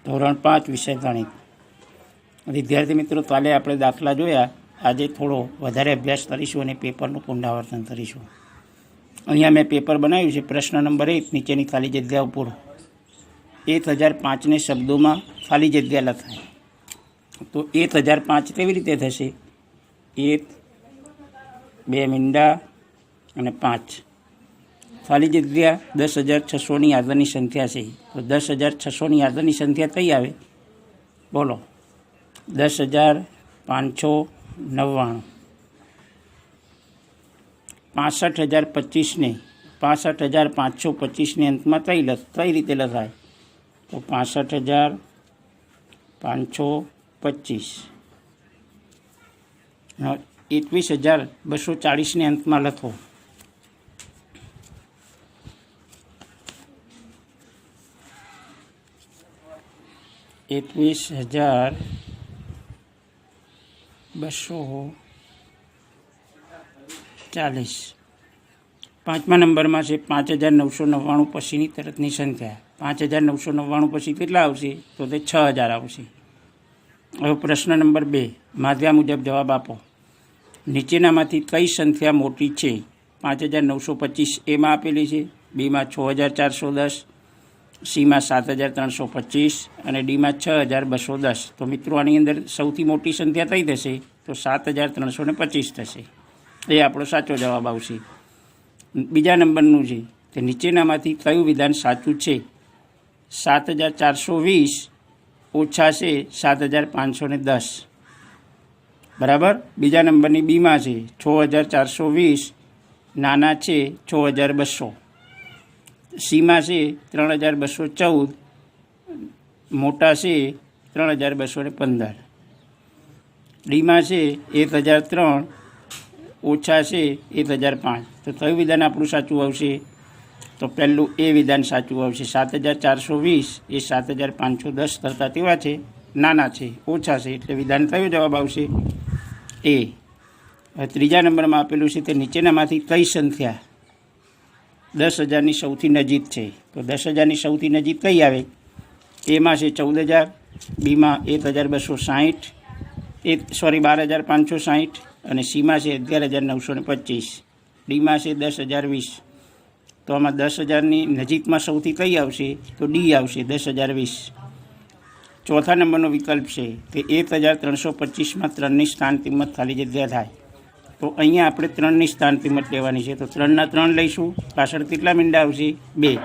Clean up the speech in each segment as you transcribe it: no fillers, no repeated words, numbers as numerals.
ધોરણ 5 વિષય ગણિત. વિદ્યાર્થી મિત્રો, કાલે આપણે દાખલા જોયા. આજે થોડો વધારે અભ્યાસ કરીશું અને પેપરનું પુનરાવર્તન કરીશું. અહીંયા મેં પેપર બનાવ્યું છે. પ્રશ્ન નંબર 1, નીચેની ખાલી જગ્યાઓ પૂરો. 1005ને શબ્દોમાં ખાલી જગ્યા લખાય. તો 1005 કેવી રીતે થશે? 1, 2 મીંડા અને 5. ખાલી જગ્યા 10,600ની આગળની સંખ્યા છે. તો 10,600ની આગળની સંખ્યા કઈ આવે? બોલો. 10,599. 65,025ને 65,525ને અંતમાં કઈ રીતે લખાય? તો 65,525. 21,240ને અંતમાં લખો. ₹21,240. પાંચમા નંબરમાં છે 5,999 પછીની તરતની સંખ્યા. 5,999 પછી કેટલા આવશે? તો તે 6,000 આવશે. હવે પ્રશ્ન નંબર 2, માધ્યા મુજબ જવાબ આપો. નીચેનામાંથી કઈ સંખ્યા મોટી છે? 5,925 એમાં આપેલી છે, બીમાં 6,410, સીમાં 7,325 અને ડીમાં 6,210. તો મિત્રો આની અંદર સૌથી મોટી સંખ્યા કઈ થશે? તો 7,325 થશે. એ આપણો સાચો જવાબ આવશે. બીજા નંબરનું છે તે નીચેનામાંથી કયું વિધાન સાચું છે? 7,420 ઓછા છે 7,510. બરાબર. બીજા નંબરની બીમાં છે 6,420 નાના છે 6,200. સીમાં છે 3,214 મોટા છે 3,215. ડીમાં છે 1,003 ઓછા છે 1,005. તો કયું વિધાન આપણું સાચું આવશે? તો પહેલું એ વિધાન સાચું આવશે. 7,420 એ 7,510 કરતાં કેવા છે? નાના છે, ઓછા છે. એટલે વિધાન કયો જવાબ આવશે? એ. ત્રીજા નંબરમાં આપેલું છે તે નીચેનામાંથી કઈ સંખ્યા 10,000ની સૌથી નજીક છે? તો 10,000ની સૌથી નજીક કઈ આવે? એમાં છે 14,000, બીમાં 1,260, 12,560 અને સીમાં છે 11,925, ડીમાં છે 10,020. તો આમાં 10,000ની નજીકમાં સૌથી કઈ આવશે? તો ડી આવશે, 10,020. ચોથા નંબરનો વિકલ્પ છે તે 1,325માં 3ની સ્થાન કિંમત ખાલી જગ્યા થાય. તો અહીંયા આપણે 3ની સ્થાન કિંમત લેવાની છે. તો 3ના 3 લઈશું. પાછળ કેટલા મીંડા આવશે? 2.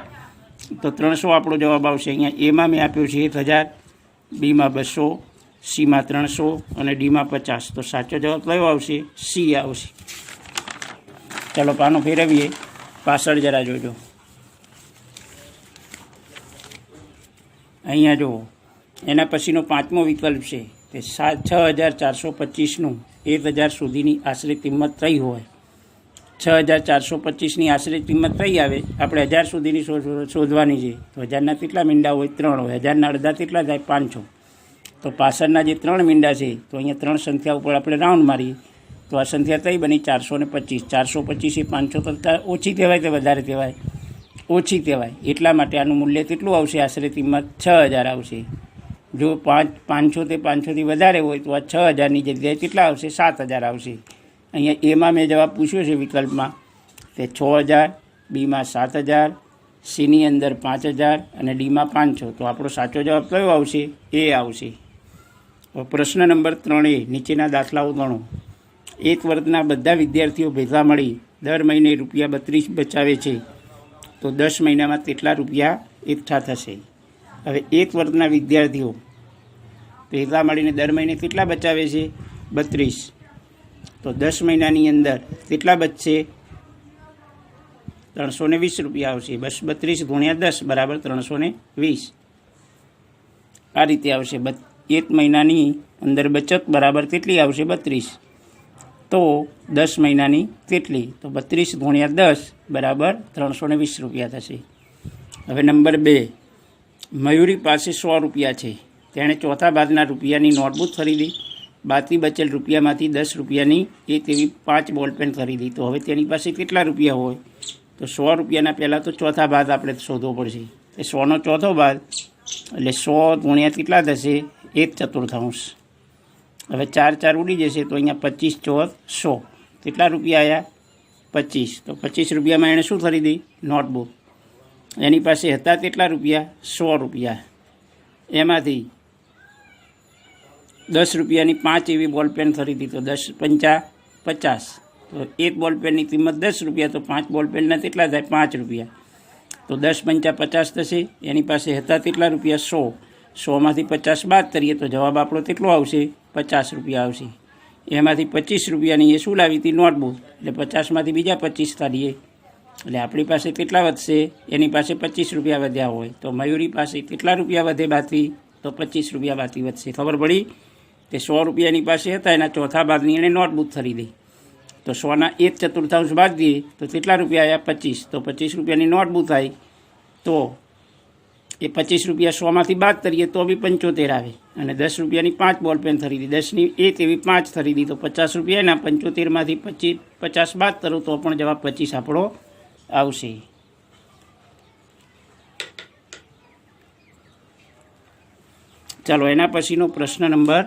તો 300 આપણો જવાબ આવશે. અહીંયા એમાં મેં આપ્યું છે 1,000, બીમાં 200, સીમાં 300 અને ડીમાં 50. તો સાચો જવાબ કયો આવશે? સી આવશે. ચાલો પાનો ફેરવીએ. પાછળ જરા જોજો. અહીંયા જુઓ, એના પછીનો પાંચમો વિકલ્પ છે તે 6,425નું 1,000 સુધીની આશરે કિંમત કઈ હોય? 6,425ની આશરે કિંમત કઈ આવે? આપણે 1,000 સુધીની શોધવાની છે. તો 1,000ના કેટલા મીંડા હોય? 3 હોય. 1,000ના અડધા કેટલા થાય? 500. તો પાછળના જે 3 મીંડા છે તો અહીંયા 3 સંખ્યા ઉપર આપણે રાઉન્ડ મારીએ તો આ સંખ્યા કઈ બની? 425. 425 એ 500 કરતાં ઓછી કહેવાય કે વધારે કહેવાય? ઓછી કહેવાય. એટલા માટે આનું મૂલ્ય કેટલું આવશે? આશરે કિંમત 6,000 આવશે. જો 500 તે 500થી વધારે હોય તો આ 6,000ની જગ્યાએ કેટલા આવશે? 7,000 આવશે. અહીંયા એમાં મેં જવાબ પૂછ્યો છે વિકલ્પમાં તે 6,000, બીમાં 7,000, સીની અંદર 5,000 અને ડીમાં 500. તો આપણો સાચો જવાબ કયો આવશે? એ આવશે. પ્રશ્ન નંબર 3, નીચેના દાખલાઓ ગણો. એક વર્ગના બધા વિદ્યાર્થીઓ ભેગા મળી દર મહિને ₹32 બચાવે છે. તો 10 મહિનામાં કેટલા રૂપિયા એકઠા થશે? હવે એક વર્ગના વિદ્યાર્થીઓ ભેગા મળીને દર મહિને કેટલા બચાવે છે? 32. તો 10 મહિનાની અંદર કેટલા બચશે? 320 રૂપિયા આવશે. બસ 32 ગુણ્યા 10 બરાબર 320. આ રીતે આવશે. એક મહિનાની અંદર બચત બરાબર કેટલી આવશે? 32. તો 10 મહિનાની કેટલી? તો 32 ગુણ્યા 10 બરાબર 320 રૂપિયા થશે. હવે નંબર 2, મયુરી પાસે 100 રૂપિયા છે. તેણે ચોથા ભાગના રૂપિયાની નોટબુક ખરીદી. બાકી બચેલ રૂપિયામાંથી 10 રૂપિયાની એક એવી 5 બોલપેન ખરીદી. તો હવે તેની પાસે કેટલા રૂપિયા હોય? તો 100 રૂપિયાના પહેલાં તો ચોથા ભાગ આપણે શોધવો પડશે. એ 100નો ચોથો ભાગ એટલે 100 ગુણ્યા કેટલા થશે 1/4. હવે 4 4 ઉડી જશે તો અહીંયા 25 ચોર 100 કેટલા રૂપિયા આવ્યા 25. તો 25 રૂપિયામાં એણે શું ખરીદી નોટબુક. એની પાસે હતા કેટલા રૂપિયા 100 રૂપિયા. એમાંથી 10 રૂપિયાની 5 એવી બોલપેન ખરીદી તો 10 પંચા 50. તો એક બોલપેનની કિંમત 10 રૂપિયા તો 5 બોલપેનના કેટલા થાય 5 રૂપિયા. તો 10 પંચા 50 થશે. એની પાસે હતા કેટલા રૂપિયા 100. 100માંથી 50 બાદ કરીએ તો જવાબ આપણો કેટલો આવશે 50 રૂપિયા આવશે. એમાંથી 25 રૂપિયાની એ શું લાવી હતી નોટબુક. એટલે 50માંથી બીજા 25 કાઢીએ એટલે આપણી પાસે કેટલા વધશે એની પાસે 25 રૂપિયા વધ્યા હોય તો મયુરી પાસે કેટલા રૂપિયા વધે બાકી તો 25 રૂપિયા બાકી વધશે. ખબર પડી કે 100 રૂપિયાની પાસે હતા એના ચોથા ભાગની એણે નોટબુક ખરીદી તો 100ના 1/4 ભાગ દઈએ તો કેટલા રૂપિયા આવ્યા 25. તો 25 રૂપિયાની નોટબુક આવી તો એ 25 રૂપિયા 100માંથી બાદ કરીએ તો બી 75 આવે. અને 10 રૂપિયાની 5 બોલપેન ખરીદી 10ની 1 એવી 5 ખરીદી તો 50 રૂપિયાના 75માંથી 50 બાદ કરો તો પણ જવાબ 25 આપણો આવશે. ચાલો એના પછીનો પ્રશ્ન નંબર